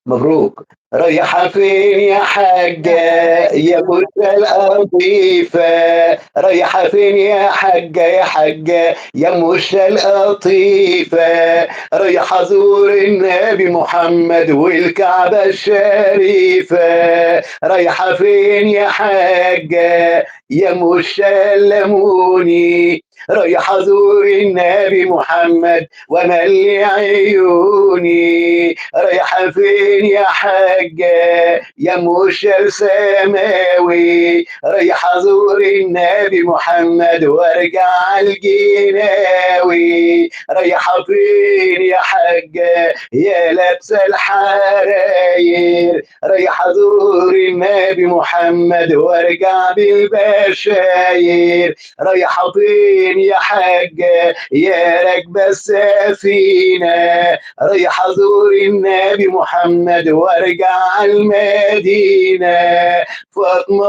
مبروك. رايحة فين يا يا حاجة يا حاجة بُرج القطيفة، رايحة فين يا حاجة يا حاجة يا أم وشة القطيفة، رايحة أزور النبي محمد والكعبة الشريفة، رايحة فين يا حاجة يا أم وشة الليموني، رايحة أزور النبي محمد وأملي عيوني، رايحة فين يا حاجة يا مُرشد سماوي، رايحة أزور النبي محمد وارجع على الجناوي، رايحة فين يا حاجة يا لابسة الحراير، رايحة أزور النبي محمد وارجع بالبشاير، رايحة فين يا حاجة يا راكبة السفينة، رايح أزور النبي محمد وارجع على المدينة، فاطمة